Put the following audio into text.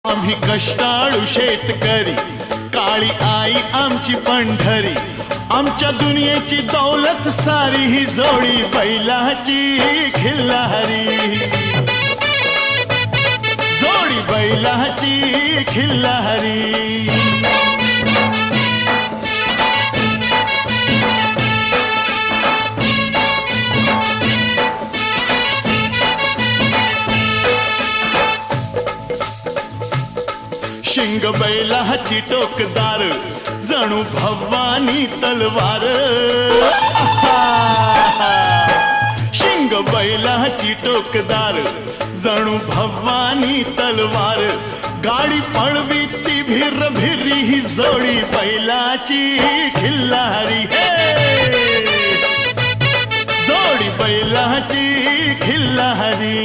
आम्ही कष्टाळू शेतकरी, काळी आई आमची पंढरी, आमच्या दुनियेची दौलत सारी ही जोडी बैलाची खिल्लारी, जोडी बैलाची खिल्लारी। शिंग बैलाची टोकदार, जणू भवानी तलवार। शिंग बैलाची टोकदार, जणू भवानी तलवार। गाडी पळवी ती भिर भिरी, ही जोडी बैलाची खिल्लारी। जोडी बैलाची खिल्लारी।